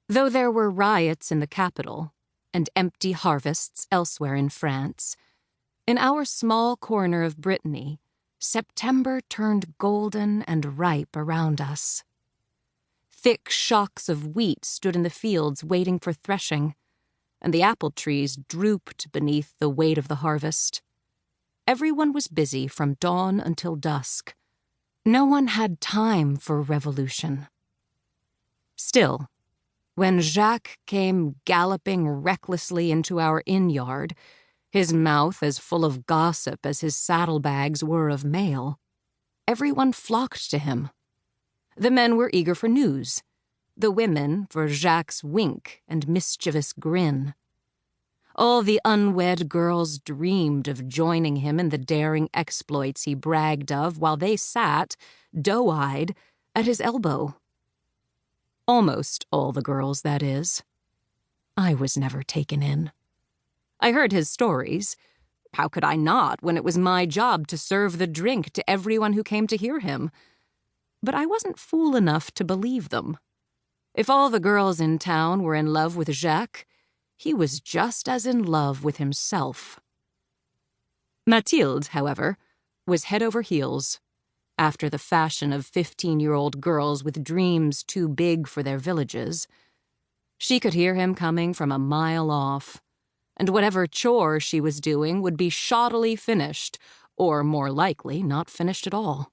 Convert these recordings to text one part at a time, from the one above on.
Though there were riots in the capital and empty harvests elsewhere in France, in our small corner of Brittany, September turned golden and ripe around us. Thick shocks of wheat stood in the fields waiting for threshing, and the apple trees drooped beneath the weight of the harvest. Everyone was busy from dawn until dusk. No one had time for revolution. Still, when Jacques came galloping recklessly into our inn-yard, his mouth as full of gossip as his saddlebags were of mail, everyone flocked to him. The men were eager for news, the women for Jacques' wink and mischievous grin. All the unwed girls dreamed of joining him in the daring exploits he bragged of while they sat, doe-eyed, at his elbow. Almost all the girls, that is. I was never taken in. I heard his stories. How could I not, when it was my job to serve the drink to everyone who came to hear him? But I wasn't fool enough to believe them. If all the girls in town were in love with Jacques, he was just as in love with himself. Mathilde, however, was head over heels, after the fashion of 15-year-old girls with dreams too big for their villages. She could hear him coming from a mile off, and whatever chore she was doing would be shoddily finished, or more likely not finished at all.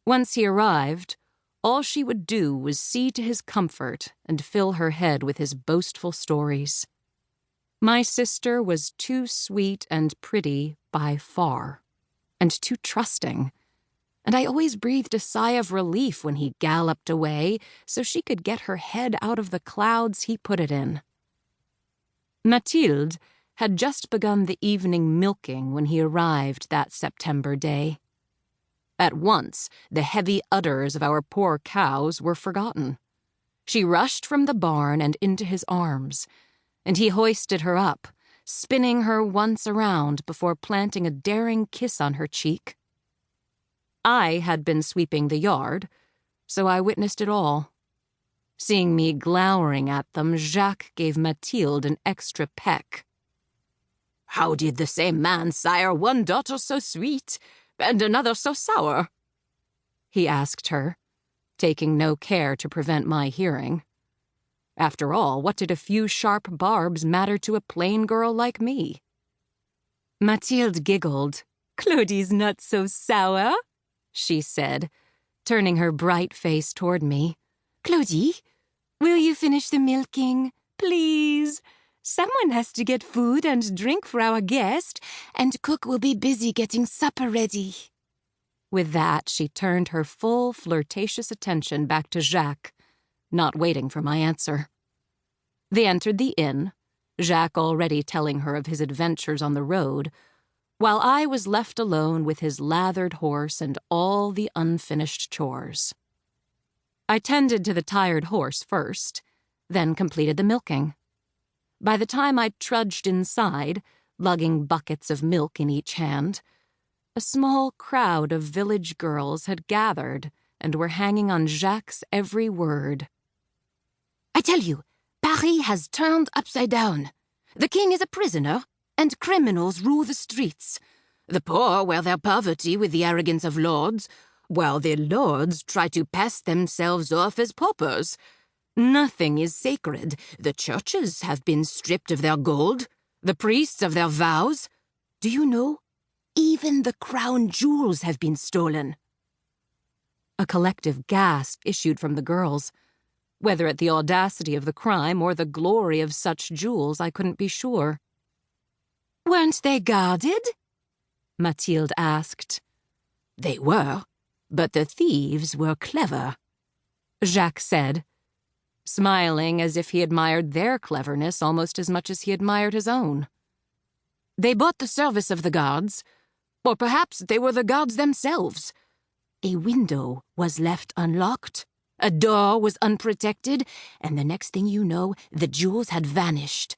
Once he arrived, all she would do was see to his comfort and fill her head with his boastful stories. My sister was too sweet and pretty by far, and too trusting, and I always breathed a sigh of relief when he galloped away so she could get her head out of the clouds he put it in. Mathilde had just begun the evening milking when he arrived that September day. At once, the heavy udders of our poor cows were forgotten. She rushed from the barn and into his arms, and he hoisted her up, spinning her once around before planting a daring kiss on her cheek. I had been sweeping the yard, so I witnessed it all. Seeing me glowering at them, Jacques gave Mathilde an extra peck. "How did the same man sire one daughter so sweet, and another so sour?" he asked her, taking no care to prevent my hearing. After all, what did a few sharp barbs matter to a plain girl like me? Mathilde giggled. "Claudie's not so sour," she said, turning her bright face toward me. "Claudie, will you finish the milking, please? Someone has to get food and drink for our guest, and cook will be busy getting supper ready." With that, she turned her full flirtatious attention back to Jacques, not waiting for my answer. They entered the inn, Jacques already telling her of his adventures on the road, while I was left alone with his lathered horse and all the unfinished chores. I tended to the tired horse first, then completed the milking. By the time I trudged inside, lugging buckets of milk in each hand, a small crowd of village girls had gathered and were hanging on Jacques' every word. "I tell you, Paris has turned upside down. The king is a prisoner, and criminals rule the streets. The poor wear their poverty with the arrogance of lords, while the lords try to pass themselves off as paupers. Nothing is sacred. The churches have been stripped of their gold, the priests of their vows. Do you know? Even the crown jewels have been stolen." A collective gasp issued from the girls. Whether at the audacity of the crime or the glory of such jewels, I couldn't be sure. "Weren't they guarded?" Mathilde asked. "They were, but the thieves were clever," Jacques said, smiling as if he admired their cleverness almost as much as he admired his own. "They bought the service of the guards, or perhaps they were the guards themselves. A window was left unlocked, a door was unprotected, and the next thing you know, the jewels had vanished.